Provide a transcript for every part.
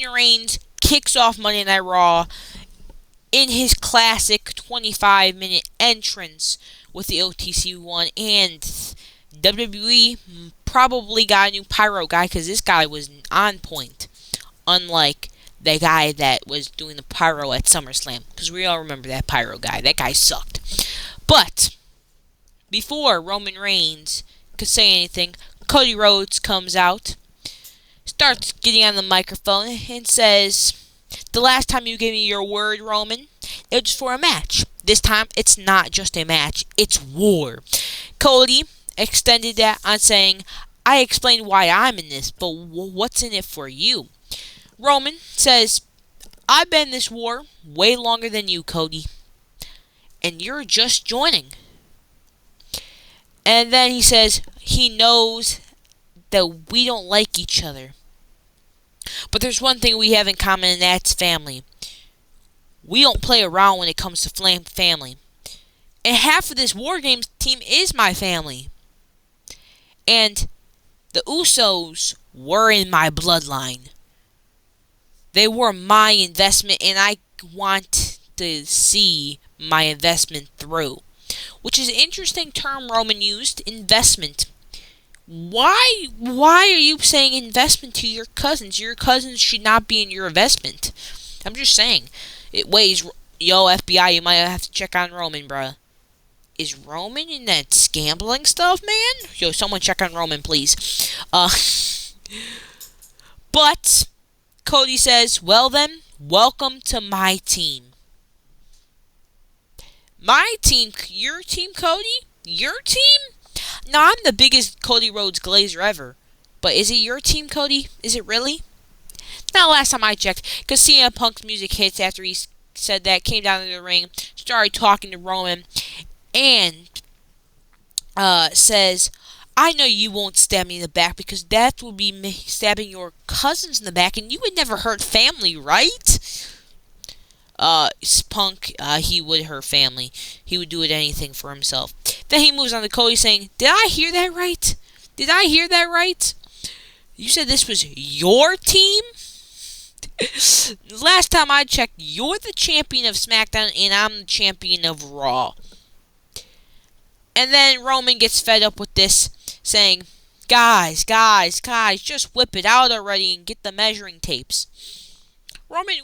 Roman Reigns kicks off Monday Night Raw in his classic 25-minute entrance with the OTC one, and WWE probably got a new pyro guy because this guy was on point, unlike the guy that was doing the pyro at SummerSlam, because we all remember that pyro guy. That guy sucked. But before Roman Reigns could say anything, Cody Rhodes comes out, starts getting on the microphone, and says, "The last time you gave me your word, Roman, it was for a match. This time, it's not just a match, it's war." Cody extended that on saying, "I explained why I'm in this, but what's in it for you?" Roman says, "I've been in this war way longer than you, Cody, and you're just joining." And then he says he knows that we don't like each other, but there's one thing we have in common, and that's family. We don't play around when it comes to family. And half of this War Games team is my family. And the Usos were in my bloodline. They were my investment, and I want to see my investment through. Which is an interesting term Roman used, investment. Why are you saying investment to your cousins? Your cousins should not be in your investment. I'm just saying. It weighs. Yo, FBI, you might have to check on Roman, bruh. Is Roman in that gambling stuff, man? Yo, someone check on Roman, please. But Cody says, "Well then, welcome to my team." My team? Your team, Cody? Your team? Now, I'm the biggest Cody Rhodes glazer ever. But is it your team, Cody? Is it really? Now, last time I checked, because CM Punk's music hits after he said that, came down to the ring, started talking to Roman, and says, "I know you won't stab me in the back because that would be me stabbing your cousins in the back, and you would never hurt family, right?" Punk, he would hurt family. He would do anything for himself. Then he moves on to Cody saying, "Did I hear that right? Did I hear that right? You said this was your team? Last time I checked, you're the champion of SmackDown, and I'm the champion of Raw." And then Roman gets fed up with this, saying, guys, just whip it out already and get the measuring tapes." Roman,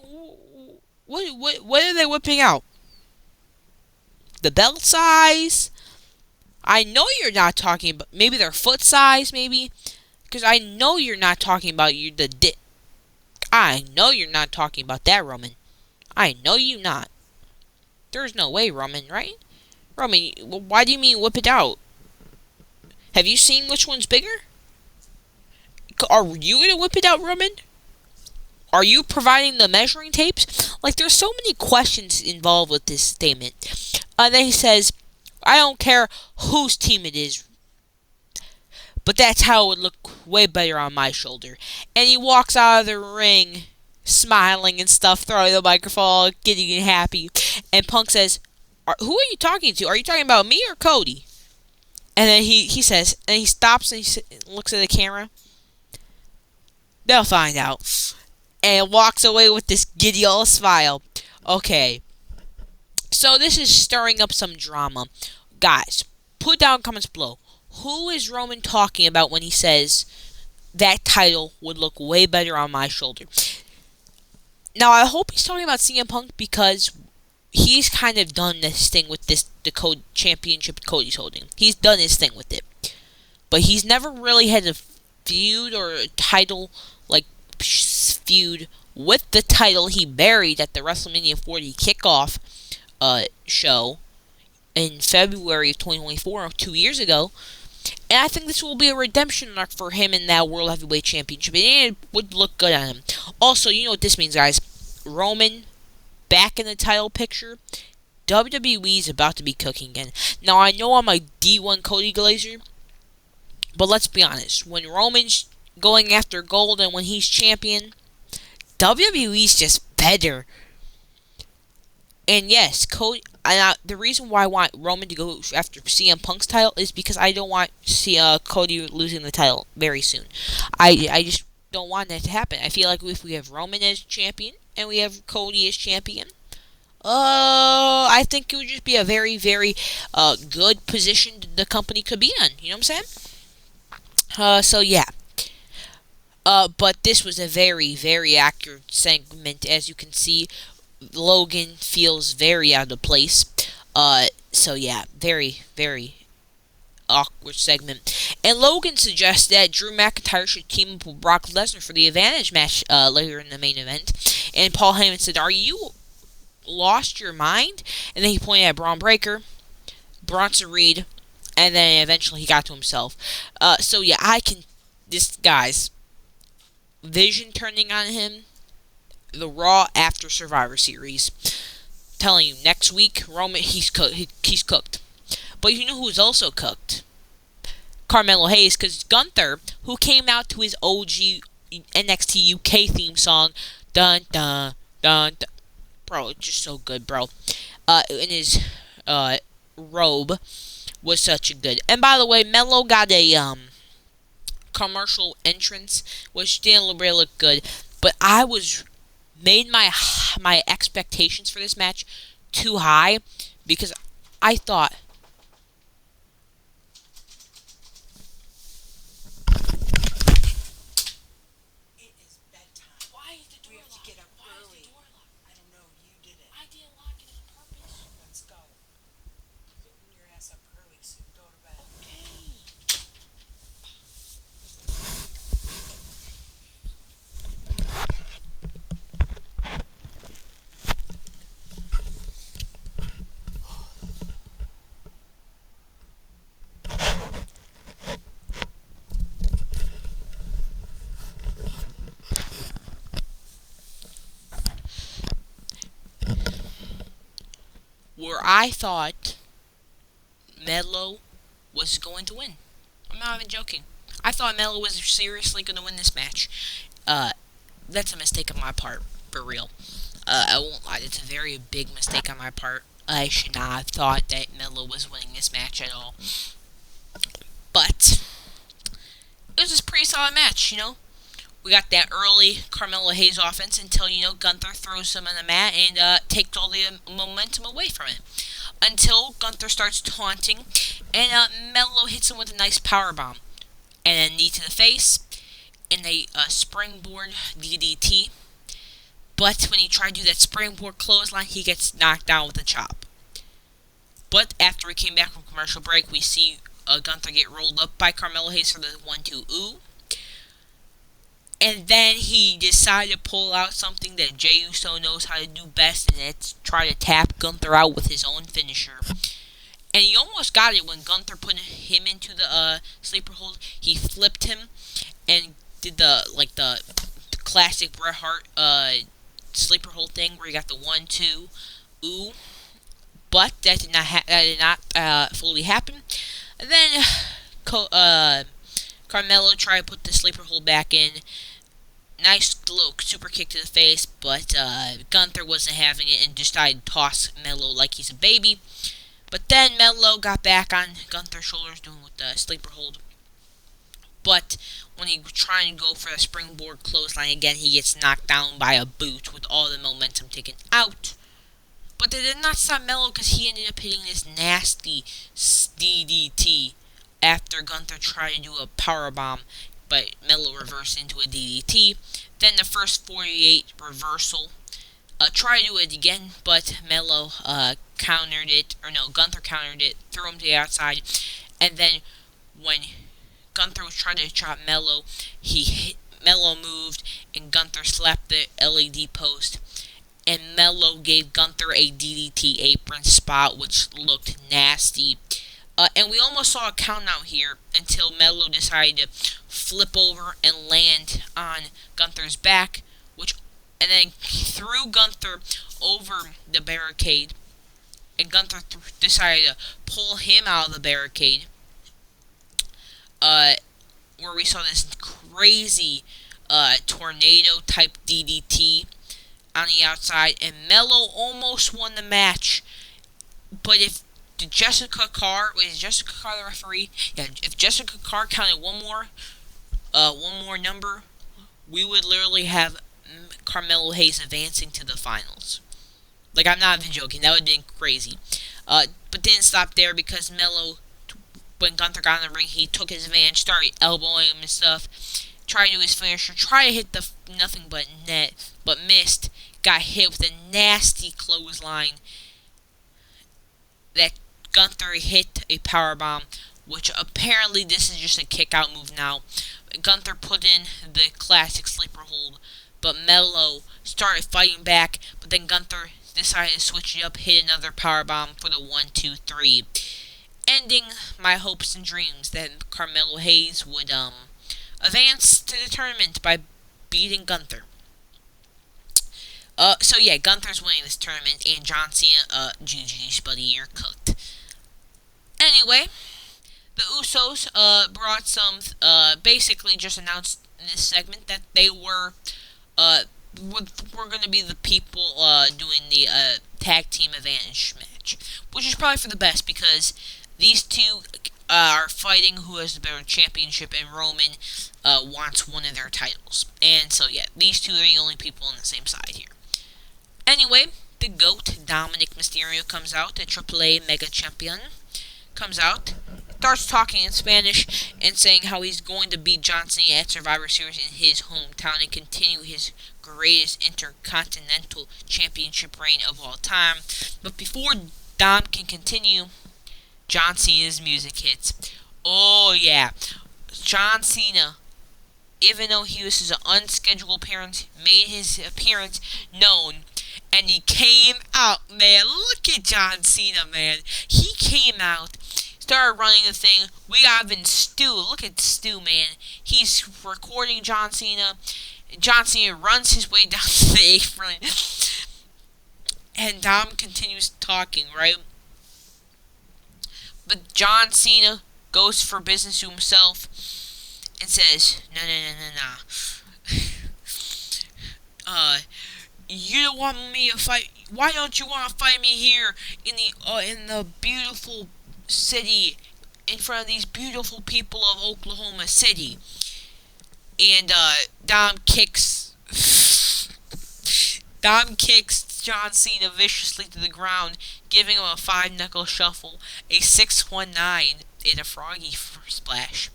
what are they whipping out? The belt size? I know you're not talking about, maybe their foot size, maybe? Because I know you're not talking about I know you're not talking about that, Roman. I know you not. There's no way, Roman, right? Roman, why do you mean whip it out? Have you seen which one's bigger? Are you going to whip it out, Roman? Are you providing the measuring tapes? Like, there's so many questions involved with this statement. Then he says, "I don't care whose team it is, but that's how it would look way better on my shoulder." And he walks out of the ring, smiling and stuff, throwing the microphone, getting happy. And Punk says, "Who are you talking to? Are you talking about me or Cody?" And then he says, and he stops and he looks at the camera. "They'll find out." And walks away with this giddy old smile. Okay. So this is stirring up some drama. Guys, put down comments below. Who is Roman talking about when he says that title would look way better on my shoulder? Now, I hope he's talking about CM Punk, because he's kind of done this thing with the Code championship Cody's holding. He's done his thing with it. But he's never really had a feud or a title, like, feud with the title he buried at the WrestleMania 40 kickoff show in February of 2024, 2 years ago. And I think this will be a redemption arc for him in that World Heavyweight Championship, and it would look good on him. Also, you know what this means, guys. Roman back in the title picture. WWE is about to be cooking again. Now, I know I'm a D1 Cody Glazer, but let's be honest. When Roman's going after gold and when he's champion, WWE's just better. And yes, Cody. The reason why I want Roman to go after CM Punk's title is because I don't want Cody losing the title very soon. I just don't want that to happen. I feel like if we have Roman as champion and we have Cody as champion, I think it would just be a very, very good position the company could be in. You know what I'm saying? So yeah. But this was a very, very accurate segment. As you can see, Logan feels very out of place. So yeah, very, very awkward segment. And Logan suggests that Drew McIntyre should team up with Brock Lesnar for the advantage match later in the main event. And Paul Heyman said, "Are you lost your mind?" And then he pointed at Braun Breaker, Bronson Reed, and then eventually he got to himself. So yeah, this guy's vision turning on him. The Raw after Survivor Series. Telling you, next week Roman he's cooked. But you know who's also cooked? Carmelo Hayes, because Gunther, who came out to his OG NXT UK theme song, dun dun dun dun. Bro, it's just so good, bro. In his robe was such a good. And by the way, Melo got a commercial entrance, which didn't really look good. But I made my expectations for this match too high because I thought it is bedtime. Why is the door We have to locked? get up Why early. is the door locked? I don't know. You did it. I didn't lock it on purpose. Let's go. Getting your ass up early so you go to bed. Okay. Where I thought Melo was going to win. I'm not even joking. I thought Melo was seriously going to win this match. Uh, that's a mistake on my part, for real. I won't lie, it's a very big mistake on my part. I should not have thought that Melo was winning this match at all. But it was a pretty solid match, you know. We got that early Carmelo Hayes offense until, Gunther throws him on the mat and takes all the momentum away from it. Until Gunther starts taunting and Melo hits him with a nice power bomb. And then knee to the face and a springboard DDT. But when he tried to do that springboard clothesline, he gets knocked down with a chop. But after we came back from commercial break, we see Gunther get rolled up by Carmelo Hayes for the 1-2 ooh. And then he decided to pull out something that Jey Uso knows how to do best, and it's try to tap Gunther out with his own finisher. And he almost got it when Gunther put him into the sleeper hold. He flipped him and did the classic Bret Hart sleeper hold thing where he got the 1-2 ooh. But that did not fully happen. And then Carmelo tried to put the sleeper hold back in. Nice little super kick to the face, but Gunther wasn't having it and decided to toss Melo like he's a baby. But then Melo got back on Gunther's shoulders doing with the sleeper hold. But when he was trying to go for a springboard clothesline again, he gets knocked down by a boot with all the momentum taken out. But they did not stop Melo because he ended up hitting this nasty DDT after Gunther tried to do a powerbomb, but Melo reversed into a DDT. Then the first 48 reversal. Tried to do it again, but Melo countered it, or no, Gunther countered it, threw him to the outside, and then when Gunther was trying to chop Melo, Melo moved, and Gunther slapped the LED post, and Melo gave Gunther a DDT apron spot, which looked nasty. And we almost saw a count out here until Melo decided to flip over and land on Gunther's back, and then threw Gunther over the barricade, and Gunther decided to pull him out of the barricade, where we saw this crazy tornado type DDT on the outside, and Melo almost won the match. But if Jessica Carr the referee? Yeah, if Jessica Carr counted one more number, we would literally have Carmelo Hayes advancing to the finals. Like, I'm not even joking. That would have been crazy. But didn't stop there because Melo, when Gunther got in the ring, he took his advantage, started elbowing him and stuff. Tried to do his finisher, tried to hit the nothing but net, but missed. Got hit with a nasty clothesline that Gunther hit a powerbomb, which apparently this is just a kick out move now. Gunther put in the classic sleeper hold, but Melo started fighting back, but then Gunther decided to switch it up, hit another powerbomb for the 1-2-3, ending my hopes and dreams that Carmelo Hayes would advance to the tournament by beating Gunther. So yeah, Gunther's winning this tournament, and John Cena, GG's buddy, you're cooked. Anyway, the Usos, brought some, basically just announced in this segment that they were going to be the people, doing the, tag team advantage match. Which is probably for the best, because these two, are fighting who has the better championship, and Roman, wants one of their titles. And so yeah, these two are the only people on the same side here. Anyway, the GOAT, Dominic Mysterio, comes out, the AAA Mega Champion, comes out, starts talking in Spanish, and saying how he's going to beat John Cena at Survivor Series in his hometown and continue his greatest Intercontinental Championship reign of all time. But before Dom can continue, John Cena's music hits. Oh yeah, John Cena, even though he was his unscheduled appearance, made his appearance known. And he came out, man. Look at John Cena, man. He came out, started running the thing. We got even Stu. Look at Stu, man. He's recording John Cena. John Cena runs his way down to the apron. And Dom continues talking, right? But John Cena goes for business to himself and says, no. You don't want me to fight. Why don't you want to fight me here in the beautiful city, in front of these beautiful people of Oklahoma City? And Dom kicks John Cena viciously to the ground, giving him a 5-knuckle shuffle, a 619, and a froggy splash.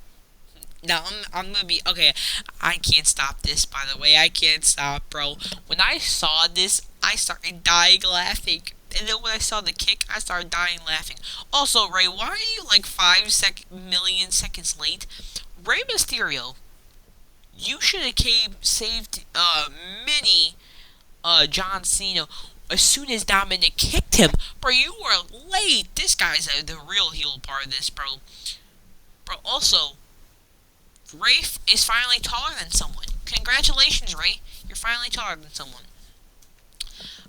Now, I'm gonna be... Okay, I can't stop this, by the way. I can't stop, bro. When I saw this, I started dying laughing. And then when I saw the kick, I started dying laughing. Also, Ray, why are you like 5 million seconds late? Rey Mysterio, you should have saved mini John Cena as soon as Dominic kicked him. Bro, you were late. This guy's the real heel part of this, bro. Bro, also... Ray is finally taller than someone. Congratulations, Ray. You're finally taller than someone.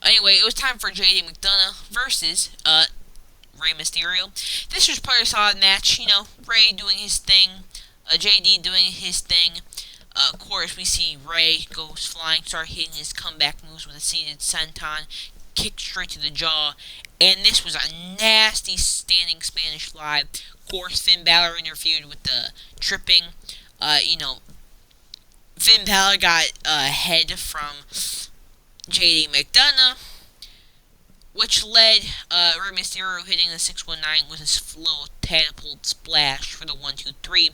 Anyway, it was time for JD McDonough versus Rey Mysterio. This was probably a solid match. You know, Ray doing his thing, JD doing his thing. Of course, we see Ray goes flying, start hitting his comeback moves with a seated senton, kick straight to the jaw, and this was a nasty standing Spanish fly. Of course, Finn Balor interfered with the tripping. Finn Balor got a head from JD McDonough, which led Rey Mysterio hitting the 619 with his little catapult splash for the 1-2-3.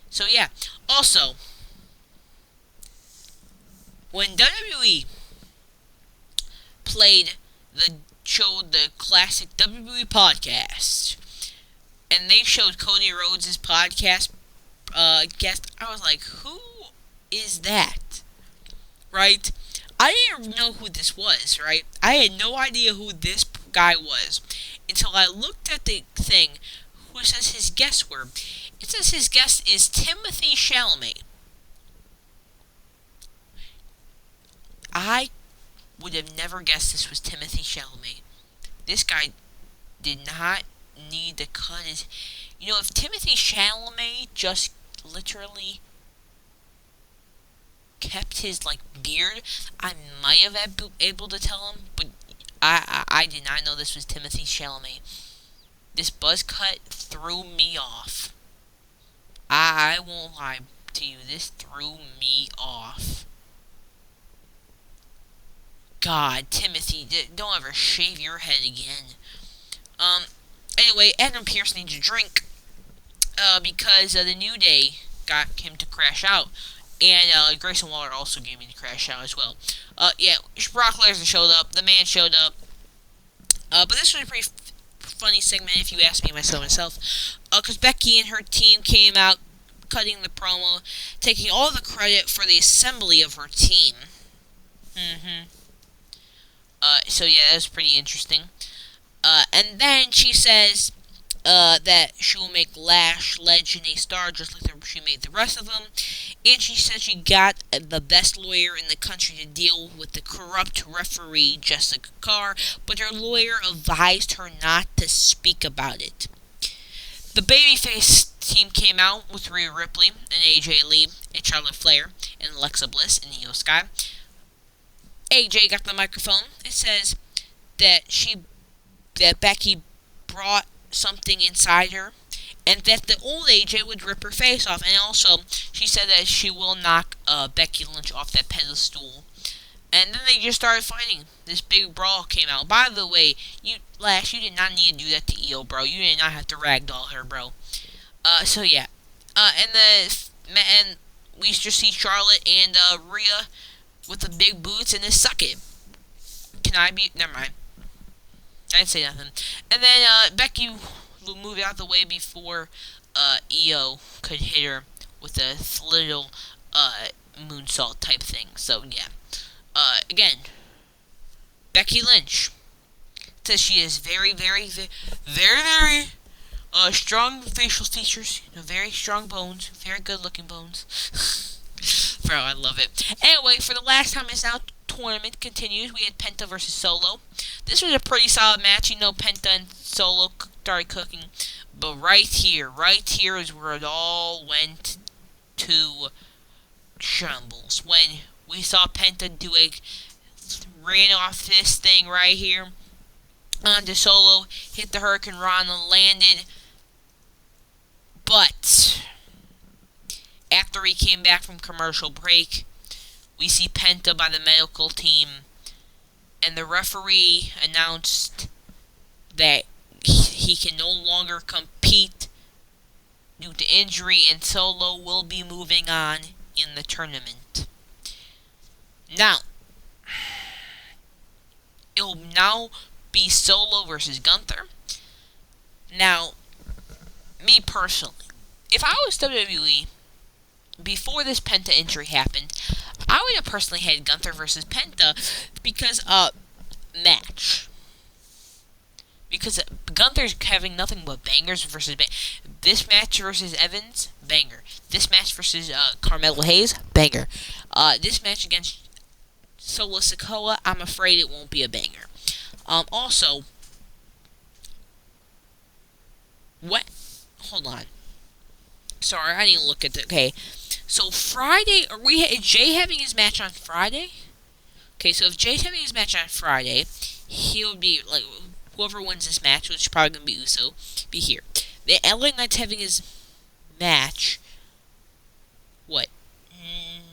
So yeah, also, when WWE showed the classic WWE podcast, and they showed Cody Rhodes' podcast guest, I was like, who is that? Right? I didn't know who this was, right? I had no idea who this guy was until I looked at the thing who says his guests were. It says his guest is Timothy Chalamet. I would have never guessed this was Timothy Chalamet. This guy did not need to cut his... You know, if Timothy Chalamet just literally kept his, like, beard, I might have been able to tell him, but I did not know this was Timothy Chalamet. This buzz cut threw me off. I won't lie to you, this threw me off. God, Timothy, don't ever shave your head again. Um, anyway, Adam Pearce needs a drink, because the New Day got him to crash out. And Grayson Waller also gave me to crash out as well. Yeah, Brock Lesnar showed up. The man showed up. But this was a pretty funny segment, if you ask me myself. Because Becky and her team came out, cutting the promo, taking all the credit for the assembly of her team. So yeah, that was pretty interesting. And then she says that she will make Lash Legend a star just like she made the rest of them. And she said she got the best lawyer in the country to deal with the corrupt referee Jessica Carr, but her lawyer advised her not to speak about it. The babyface team came out with Rhea Ripley and AJ Lee and Charlotte Flair and Alexa Bliss and Io Sky. AJ got the microphone. It says that Becky brought something inside her, and that the old AJ would rip her face off. And also, she said that she will knock Becky Lynch off that pedestal. And then they just started fighting. This big brawl came out. By the way, you did not need to do that to Io, bro. You did not have to ragdoll her, bro. So yeah. And we just see Charlotte and Rhea with the big boots and the suck it. Never mind. I didn't say nothing. And then Becky will move out the way before Io could hit her with a little moonsault type thing. So yeah. Again, Becky Lynch says she has very strong facial features, very strong bones, very good looking bones. Bro, I love it. Anyway, for the last time It's Now tournament continues, we had Penta versus Solo. This was a pretty solid match. You know, Penta and Solo started cooking. But right here is where it all went to shambles. When we saw Penta ran off this thing right here onto Solo, hit the Hurricane Rana, landed. But after he came back from commercial break, we see Penta by the medical team, and the referee announced that he can no longer compete due to injury, and Solo will be moving on in the tournament. Now, it will now be Solo versus Gunther. Now, me personally, if I was WWE, before this Penta injury happened, I would have personally had Gunther versus Penta because match. Because Gunther's having nothing but bangers versus this match versus Evans, banger. This match versus Carmelo Hayes, banger. This match against Solo Sikoa, I'm afraid it won't be a banger. Also, what? Hold on. Sorry, I need to look at the. Okay, so Friday, is Jay having his match on Friday? Okay, so if Jay's having his match on Friday, he'll be like whoever wins this match, which is probably gonna be Uso, be here. The LA Knight's having his match. What?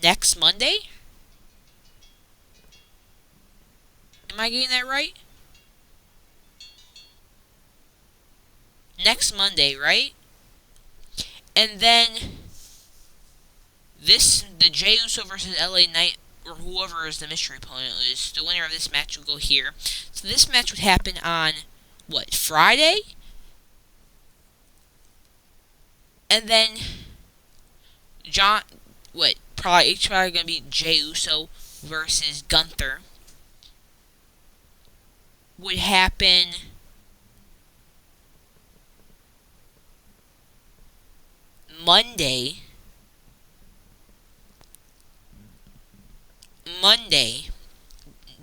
Next Monday? Am I getting that right? Next Monday, right? And then the Jey Uso versus LA Knight, or whoever is the mystery opponent is, the winner of this match will go here. So this match would happen on, what, Friday? And then it's probably going to be Jey Uso versus Gunther. Would happen Monday,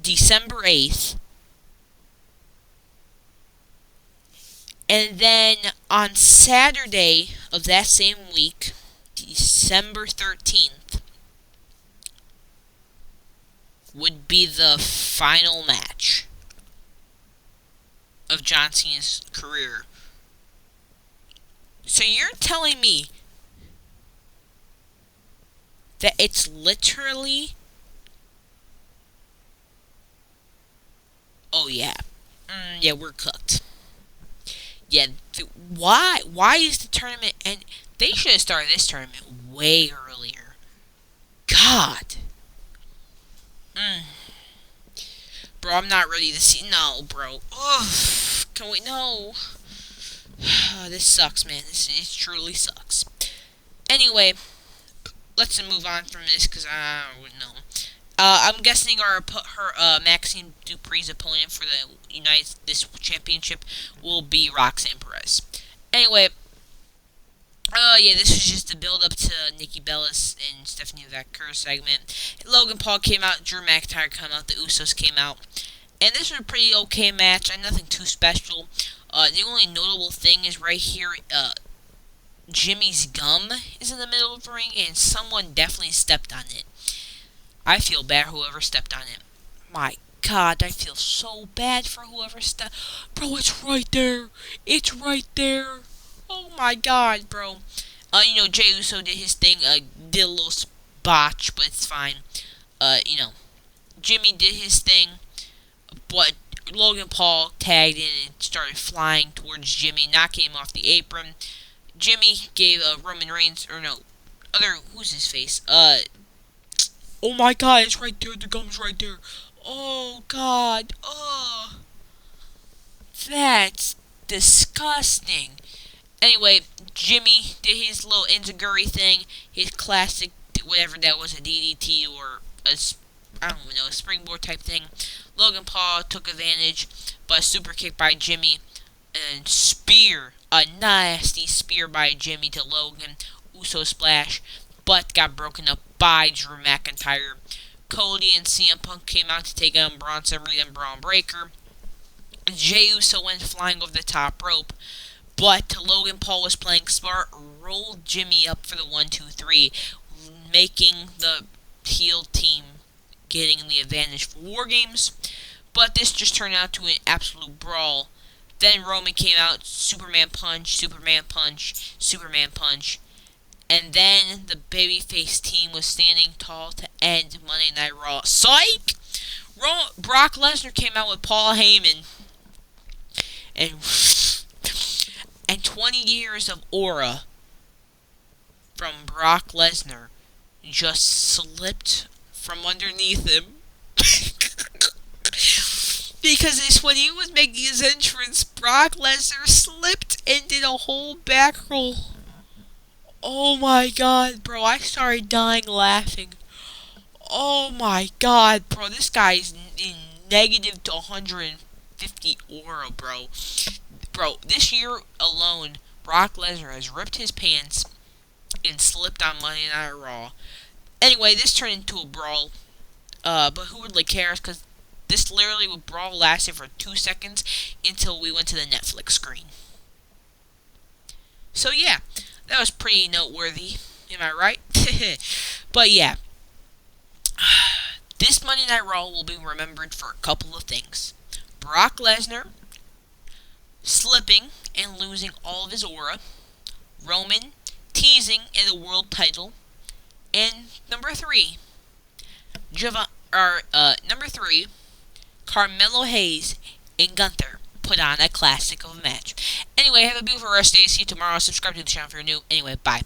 December 8th, and then on Saturday of that same week, December 13th, would be the final match of John Cena's career. So you're telling me that it's literally Oh yeah, yeah, we're cooked. Yeah, why is the tournament? And they should have started this tournament way earlier. God, mm, bro, I'm not ready to see. No, bro. Ugh, can we? No. This sucks, man. This it truly sucks. Anyway, let's move on from this because I don't know. I'm guessing Maxine Dupree's opponent for the United this championship will be Roxanne Perez. Anyway, yeah, this was just a build up to Nikki Bellis and Stephanie Vaquer segment. Logan Paul came out, Drew McIntyre came out, the Usos came out, and this was a pretty okay match. Nothing too special. The only notable thing is right here. Jimmy's gum is in the middle of the ring, and someone definitely stepped on it. I feel bad whoever stepped on it. My God, I feel so bad for whoever stepped. Bro, it's right there. It's right there. Oh my God, bro. Jey Uso did his thing. Did a little botch, but it's fine. Jimmy did his thing, but Logan Paul tagged in and started flying towards Jimmy, knocking him off the apron. Jimmy gave Roman Reigns, or no, who's his face? Oh my God, it's right there. The gum's right there. Oh God. Oh, that's disgusting. Anyway, Jimmy did his little enziguri thing, his classic, whatever that was, a DDT or I don't even know, a springboard type thing. Logan Paul took advantage, but a super kick by Jimmy and a nasty spear by Jimmy to Logan. Uso splash, but got broken up by Drew McIntyre. Cody and CM Punk came out to take on Bronson Reed and Braun Breaker. Jey Uso went flying over the top rope, but Logan Paul was playing smart, rolled Jimmy up for the 1-2-3, making the heel team getting the advantage for War Games. But this just turned out to an absolute brawl. Then Roman came out, Superman punch, Superman punch, Superman punch. And then the babyface team was standing tall to end Monday Night Raw. Psych! Brock Lesnar came out with Paul Heyman. And 20 years of aura from Brock Lesnar just slipped from underneath him. Because it's when he was making his entrance, Brock Lesnar slipped and did a whole back roll. Oh my God, bro, I started dying laughing. Oh my God, bro, this guy's in negative to 150 aura, bro. Bro, this year alone, Brock Lesnar has ripped his pants and slipped on Monday Night Raw. Anyway, this turned into a brawl. But who really cares? Because this literally brawl lasted for 2 seconds until we went to the Netflix screen. So yeah, that was pretty noteworthy. Am I right? But yeah, this Monday Night Raw will be remembered for a couple of things. Brock Lesnar slipping and losing all of his aura. Roman teasing in the world title. And number 3, number 3, Carmelo Hayes and Gunther put on a classic of a match. Anyway, have a beautiful rest day. See you tomorrow. Subscribe to the channel if you're new. Anyway, bye.